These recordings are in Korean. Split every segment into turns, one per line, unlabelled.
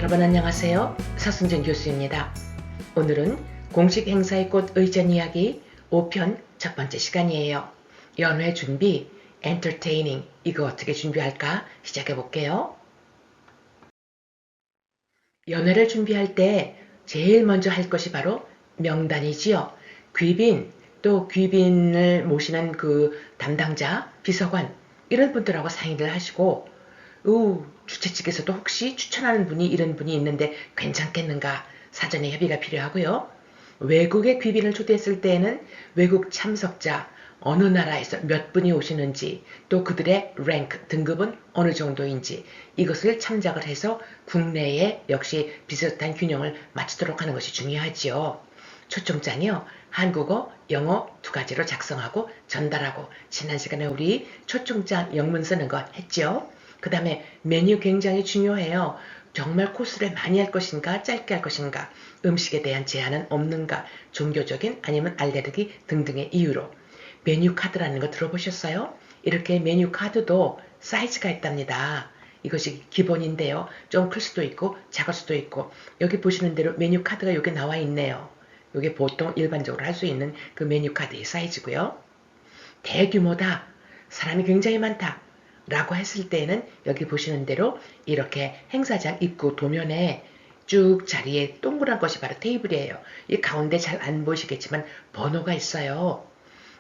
여러분 안녕하세요. 서승진 교수입니다. 오늘은 공식 행사의 꽃 의전 이야기 5편 첫 번째 시간이에요. 연회 준비, entertaining, 이거 어떻게 준비할까 시작해 볼게요. 연회를 준비할 때 제일 먼저 할 것이 바로 명단이지요. 귀빈, 또 귀빈을 모시는 그 담당자, 비서관 이런 분들하고 상의를 하시고 주최 측에서도 혹시 추천하는 분이 이런 분이 있는데 괜찮겠는가 사전에 협의가 필요하고요. 외국의 귀빈을 초대했을 때에는 외국 참석자 어느 나라에서 몇 분이 오시는지 또 그들의 랭크 등급은 어느 정도인지 이것을 참작을 해서 국내에 역시 비슷한 균형을 맞추도록 하는 것이 중요하지요. 초청장이요. 한국어, 영어 두 가지로 작성하고 전달하고 지난 시간에 우리 초청장 영문 쓰는 거 했죠. 그 다음에 메뉴 굉장히 중요해요. 정말 코스를 많이 할 것인가 짧게 할 것인가 음식에 대한 제한은 없는가 종교적인 아니면 알레르기 등등의 이유로 메뉴 카드라는 거 들어보셨어요? 이렇게 메뉴 카드도 사이즈가 있답니다. 이것이 기본인데요. 좀 클 수도 있고 작을 수도 있고 여기 보시는 대로 메뉴 카드가 여기 나와 있네요. 이게 보통 일반적으로 할 수 있는 그 메뉴 카드의 사이즈고요. 대규모다. 사람이 굉장히 많다. 라고 했을 때는 여기 보시는 대로 이렇게 행사장 입구 도면에 쭉 자리에 동그란 것이 바로 테이블이에요. 이 가운데 잘 안 보이시겠지만 번호가 있어요.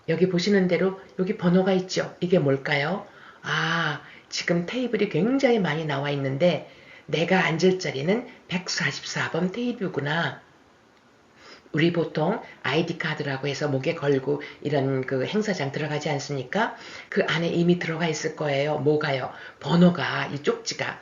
여기 보시는 대로 여기 번호가 있죠. 이게 뭘까요? 지금 테이블이 굉장히 많이 나와 있는데 내가 앉을 자리는 144번 테이블구나. 우리 보통 아이디 카드라고 해서 목에 걸고 이런 그 행사장 들어가지 않습니까? 그 안에 이미 들어가 있을 거예요. 뭐가요? 번호가 이 쪽지가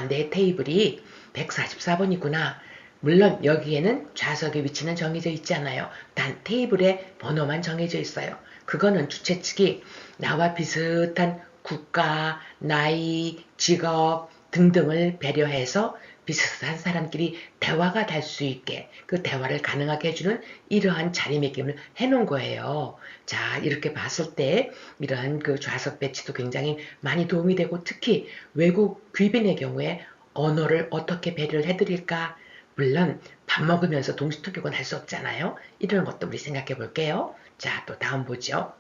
내 테이블이 144번이구나. 물론 여기에는 좌석의 위치는 정해져 있지 않아요. 단 테이블의 번호만 정해져 있어요. 그거는 주최 측이 나와 비슷한 국가, 나이, 직업 등등을 배려해서 비슷한 사람끼리 대화가 될 수 있게 그 대화를 가능하게 해주는 이러한 자리매김을 해놓은 거예요. 자, 이렇게 봤을 때 이러한 그 좌석 배치도 굉장히 많이 도움이 되고 특히 외국 귀빈의 경우에 언어를 어떻게 배려를 해드릴까? 물론 밥 먹으면서 동시 통역은 할 수 없잖아요. 이런 것도 우리 생각해 볼게요. 자, 또 다음 보죠.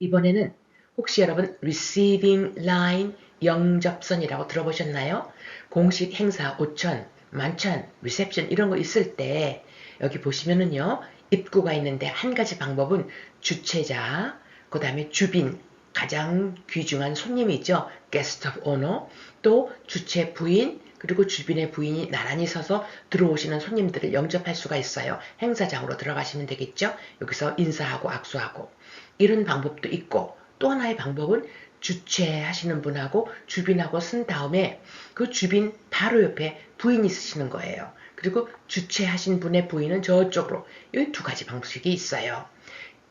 이번에는 혹시 여러분 receiving line 영접선이라고 들어보셨나요? 공식 행사 5천, 만찬, 리셉션 이런 거 있을 때 여기 보시면은요. 입구가 있는데 한 가지 방법은 주최자, 그 다음에 주빈, 가장 귀중한 손님이 있죠. guest of honor, 또 주최 부인, 그리고 주빈의 부인이 나란히 서서 들어오시는 손님들을 영접할 수가 있어요. 행사장으로 들어가시면 되겠죠. 여기서 인사하고 악수하고. 이런 방법도 있고 또 하나의 방법은 주최하시는 분하고 주빈하고 쓴 다음에 그 주빈 바로 옆에 부인이 쓰시는 거예요. 그리고 주최하신 분의 부인은 저쪽으로 이 두 가지 방식이 있어요.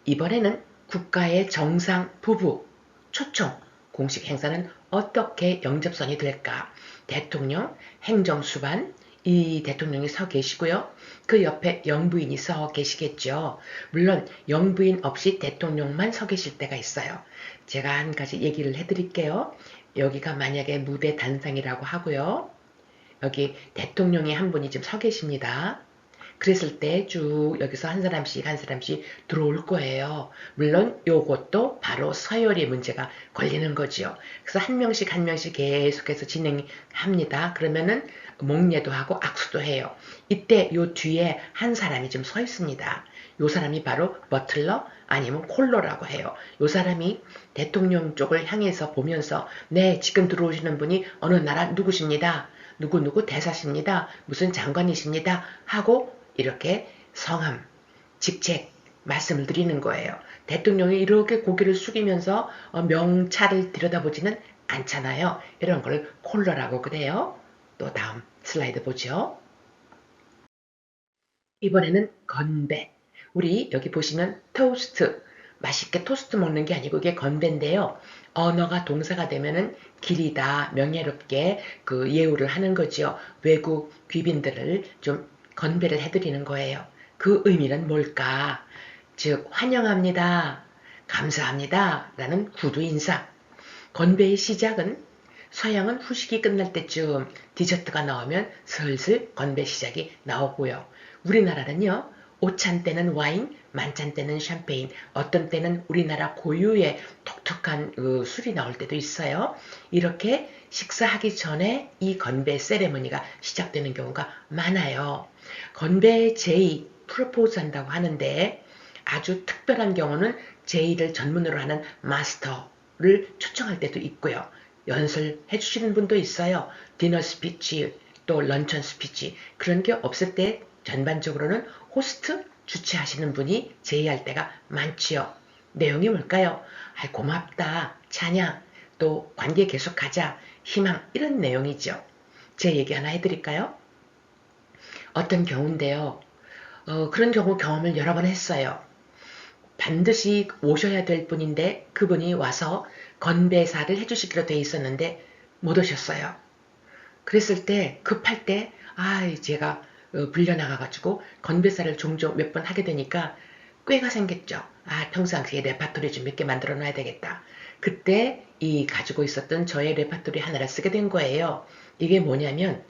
이번에는 국가의 정상 부부 초청 공식 행사는 어떻게 영접선이 될까? 대통령, 행정수반, 이 대통령이 서 계시고요. 그 옆에 영부인이 서 계시겠죠. 물론 영부인 없이 대통령만 서 계실 때가 있어요. 제가 한 가지 얘기를 해드릴게요. 여기가 만약에 무대 단상이라고 하고요. 여기 대통령이 한 분이 지금 서 계십니다. 그랬을 때 쭉 여기서 한 사람씩 한 사람씩 들어올 거예요. 물론 요것도 바로 서열의 문제가 걸리는 거지요. 그래서 한 명씩 한 명씩 계속해서 진행합니다. 그러면은 목례도 하고 악수도 해요. 이때 요 뒤에 한 사람이 좀 서 있습니다. 요 사람이 바로 버틀러 아니면 콜러라고 해요. 요 사람이 대통령 쪽을 향해서 보면서 네, 지금 들어오시는 분이 어느 나라 누구십니다. 누구누구 대사십니다. 무슨 장관이십니다. 하고 이렇게 성함, 직책 말씀을 드리는 거예요. 대통령이 이렇게 고개를 숙이면서 명찰을 들여다보지는 않잖아요. 이런 걸 콜러라고 그래요. 또 다음 슬라이드 보죠. 이번에는 건배. 우리 여기 보시면 토스트. 맛있게 토스트 먹는 게 아니고 이게 건배인데요. 언어가 동사가 되면은 길이다, 명예롭게 그 예우를 하는 거지요. 외국 귀빈들을 좀 건배를 해드리는 거예요. 그 의미는 뭘까? 즉, 환영합니다. 감사합니다. 라는 구두 인사. 건배의 시작은 서양은 후식이 끝날 때쯤 디저트가 나오면 슬슬 건배 시작이 나오고요. 우리나라는요. 오찬 때는 와인, 만찬 때는 샴페인, 어떤 때는 우리나라 고유의 독특한 술이 나올 때도 있어요. 이렇게 식사하기 전에 이 건배 세레머니가 시작되는 경우가 많아요. 건배 제의, 프로포즈 한다고 하는데 아주 특별한 경우는 제의를 전문으로 하는 마스터를 초청할 때도 있고요. 연설해 주시는 분도 있어요. 디너 스피치, 또 런천 스피치 그런 게 없을 때 전반적으로는 호스트 주최하시는 분이 제의할 때가 많지요. 내용이 뭘까요? 고맙다, 찬양, 또 관계 계속하자, 희망 이런 내용이죠. 제 얘기 하나 해드릴까요? 어떤 경우인데요. 그런 경험을 여러 번 했어요. 반드시 오셔야 될 분인데 그분이 와서 건배사를 해주시기로 돼 있었는데 못 오셨어요. 그랬을 때 급할 때 제가 불려나가가지고 건배사를 종종 몇 번 하게 되니까 꾀가 생겼죠. 평상시에 레파토리 좀 몇 개 만들어 놔야 되겠다. 그때 이 가지고 있었던 저의 레파토리 하나를 쓰게 된 거예요. 이게 뭐냐면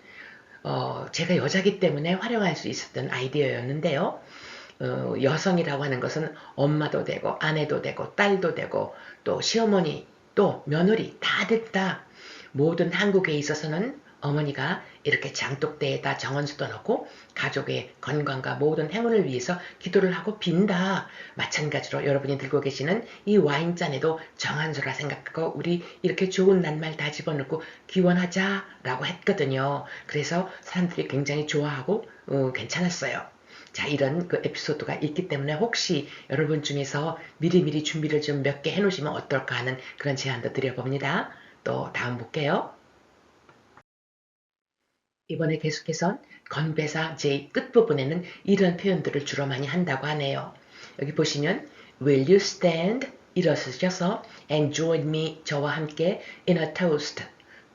제가 여자기 때문에 활용할 수 있었던 아이디어였는데요. 여성이라고 하는 것은 엄마도 되고 아내도 되고 딸도 되고 또 시어머니 또 며느리 다 됐다. 모든 한국에 있어서는 어머니가 이렇게 장독대에다 정원수도 넣고 가족의 건강과 모든 행운을 위해서 기도를 하고 빈다. 마찬가지로 여러분이 들고 계시는 이 와인잔에도 정한수라 생각하고 우리 이렇게 좋은 낱말 다 집어넣고 기원하자라고 했거든요. 그래서 사람들이 굉장히 좋아하고 괜찮았어요. 자, 이런 그 에피소드가 있기 때문에 혹시 여러분 중에서 미리미리 준비를 좀 몇 개 해놓으시면 어떨까 하는 그런 제안도 드려봅니다. 또 다음 볼게요. 이번에 계속해서 건배사 제 끝부분에는 이런 표현들을 주로 많이 한다고 하네요. 여기 보시면 Will you stand? 일어서셔서 and join me 저와 함께 in a toast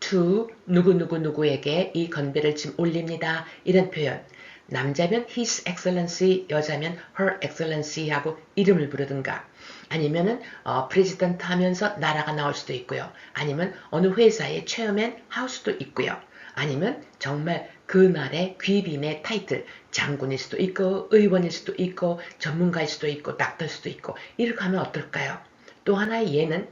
to 누구누구누구에게 이 건배를 지금 올립니다. 이런 표현. 남자면 His Excellency, 여자면 Her Excellency 하고 이름을 부르든가 아니면은 프레지던트 하면서 나라가 나올 수도 있고요. 아니면 어느 회사의 체어맨 하우스도 있고요. 아니면 정말 그날의 귀빈의 타이틀 장군일 수도 있고 의원일 수도 있고 전문가일 수도 있고 닥터일 수도 있고 이렇게 하면 어떨까요? 또 하나의 예는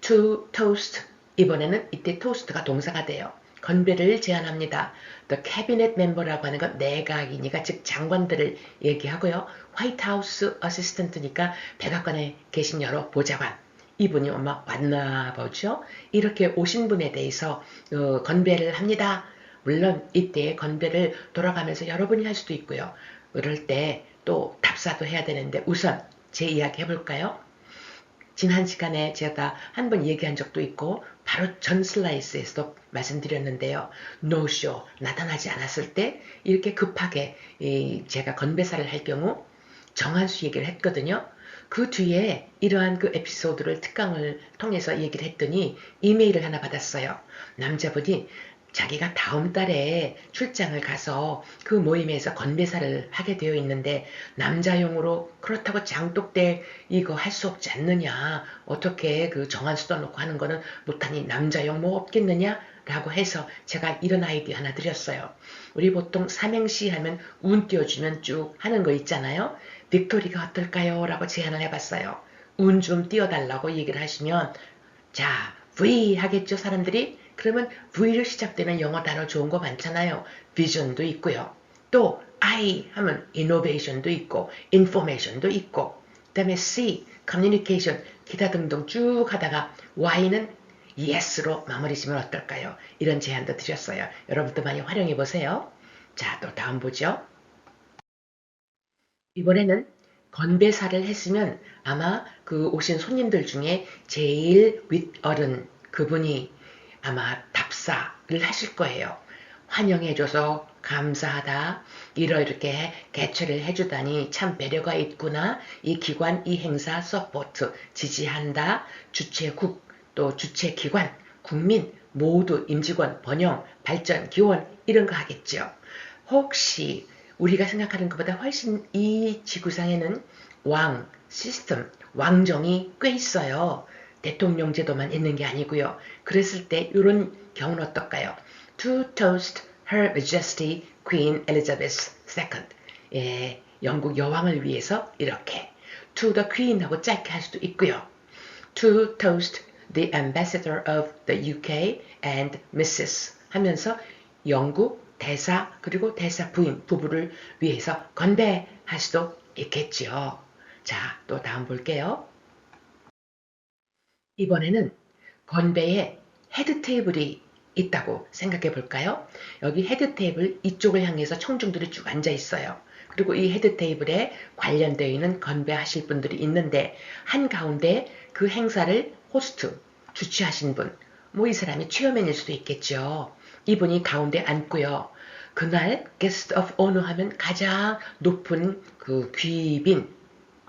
to toast 이번에는 이때 toast가 동사가 돼요. 건배를 제안합니다. The cabinet member라고 하는 건 내각이니까 즉 장관들을 얘기하고요. 화이트하우스 어시스턴트니까 백악관에 계신 여러 보좌관 이분이 아마 왔나 보죠. 이렇게 오신 분에 대해서 건배를 합니다. 물론 이때 건배를 돌아가면서 여러분이 할 수도 있고요. 그럴 때 또 답사도 해야 되는데 우선 제 이야기 해볼까요? 지난 시간에 제가 한번 얘기한 적도 있고 바로 전 슬라이스에서도 말씀드렸는데요. 노쇼 나타나지 않았을 때 이렇게 급하게 제가 건배사를 할 경우 정한수 얘기를 했거든요. 그 뒤에 이러한 그 에피소드를 특강을 통해서 얘기를 했더니 이메일을 하나 받았어요. 남자분이 자기가 다음 달에 출장을 가서 그 모임에서 건배사를 하게 되어 있는데 남자용으로 그렇다고 장독대 이거 할 수 없지 않느냐 어떻게 그 정한수도 놓고 하는 거는 못하니 남자용 뭐 없겠느냐 라고 해서 제가 이런 아이디어 하나 드렸어요. 우리 보통 삼행시 하면 운 띄워주면 쭉 하는 거 있잖아요. 빅토리가 어떨까요? 라고 제안을 해봤어요. 운 좀 띄워달라고 얘기를 하시면 자 V 하겠죠 사람들이? 그러면 V로 시작되는 영어 단어 좋은 거 많잖아요. 비전도 있고요. 또 I 하면 innovation도 있고 information도 있고 그 다음에 C communication 기타 등등 쭉 하다가 Y는 yes로 마무리 지면 어떨까요? 이런 제안도 드렸어요. 여러분도 많이 활용해 보세요. 자, 또 다음 보죠. 이번에는 건배사를 했으면 아마 그 오신 손님들 중에 제일 윗어른 그분이 아마 답사를 하실 거예요. 환영해줘서 감사하다. 이렇게 개최를 해주다니 참 배려가 있구나. 이 기관, 이 행사 서포트 지지한다. 주최국 또 주최기관, 국민 모두 임직원, 번영, 발전, 기원 이런 거 하겠죠. 혹시 우리가 생각하는 것보다 훨씬 이 지구상에는 왕, 시스템, 왕정이 꽤 있어요. 대통령 제도만 있는 게 아니고요. 그랬을 때 이런 경우는 어떨까요? To toast Her Majesty Queen Elizabeth II. 예, 영국 여왕을 위해서 이렇게 to the Queen 하고 짧게 할 수도 있고요. To toast the Ambassador of the UK and Mrs. 하면서 영국 대사 그리고 대사 부인 부부를 위해서 건배할 수도 있겠지요. 자, 또 다음 볼게요. 이번에는 건배에 헤드 테이블이 있다고 생각해 볼까요? 여기 헤드 테이블 이쪽을 향해서 청중들이 쭉 앉아 있어요. 그리고 이 헤드 테이블에 관련되어 있는 건배하실 분들이 있는데 한가운데 그 행사를 호스트, 주최하신 분, 뭐 이 사람이 체어맨일 수도 있겠죠. 이분이 가운데 앉고요. 그날 게스트 오브 오너 하면 가장 높은 그 귀빈,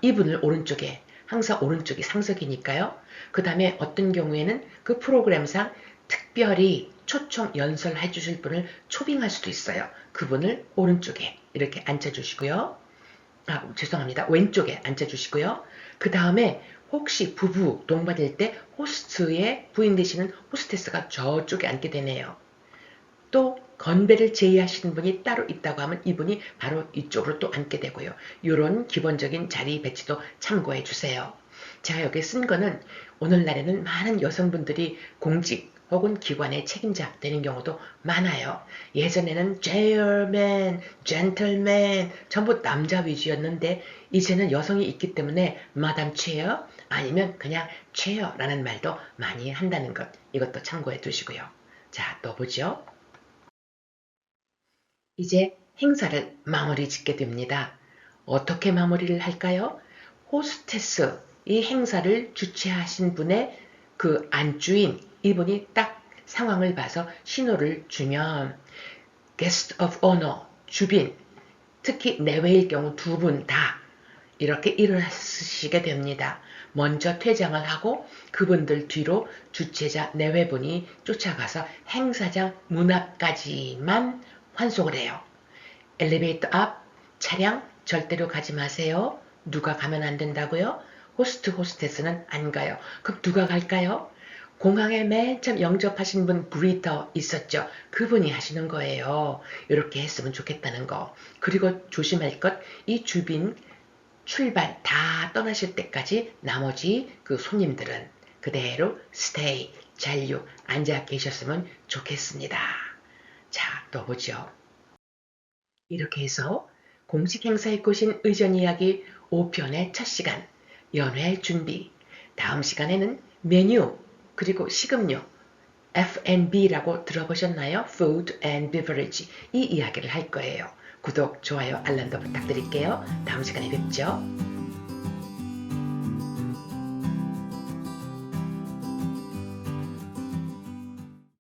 이분을 오른쪽에 항상 오른쪽이 상석이니까요. 그 다음에 어떤 경우에는 그 프로그램상 특별히 초청 연설해 주실 분을 초빙할 수도 있어요. 그분을 오른쪽에 이렇게 앉혀주시고요. 죄송합니다. 왼쪽에 앉혀주시고요. 그 다음에 혹시 부부 동반일 때 호스트의 부인 되시는 호스테스가 저쪽에 앉게 되네요. 또 건배를 제의하시는 분이 따로 있다고 하면 이분이 바로 이쪽으로 또 앉게 되고요. 이런 기본적인 자리 배치도 참고해 주세요. 제가 여기 쓴 거는 오늘날에는 많은 여성분들이 공직 혹은 기관의 책임자 되는 경우도 많아요. 예전에는 chairman, gentleman 전부 남자 위주였는데 이제는 여성이 있기 때문에 마담 체어 아니면 그냥 체어라는 말도 많이 한다는 것 이것도 참고해 두시고요. 자, 또 보죠. 이제 행사를 마무리 짓게 됩니다. 어떻게 마무리를 할까요? 호스테스, 이 행사를 주최하신 분의 그 안주인, 이분이 딱 상황을 봐서 신호를 주면 Guest of Honor, 주빈, 특히 내외일 경우 두 분 다 이렇게 일어나시게 됩니다. 먼저 퇴장을 하고 그분들 뒤로 주최자 내외분이 쫓아가서 행사장 문 앞까지만 환송을 해요. 엘리베이터 앞 차량 절대로 가지 마세요. 누가 가면 안 된다고요? 호스트 호스테스는 안 가요. 그럼 누가 갈까요? 공항에 맨 처음 영접하신 분 그리터 있었죠. 그분이 하시는 거예요. 이렇게 했으면 좋겠다는 거. 그리고 조심할 것, 이 주빈 출발 다 떠나실 때까지 나머지 그 손님들은 그대로 스테이, 잔류 앉아 계셨으면 좋겠습니다. 자, 또 보죠. 이렇게 해서 공식 행사에 꼬신 의전 이야기 5편의 첫 시간, 연회 준비. 다음 시간에는 메뉴, 그리고 식음료, F&B라고 들어보셨나요? Food and Beverage. 이 이야기를 할 거예요. 구독, 좋아요, 알람도 부탁드릴게요. 다음 시간에 뵙죠.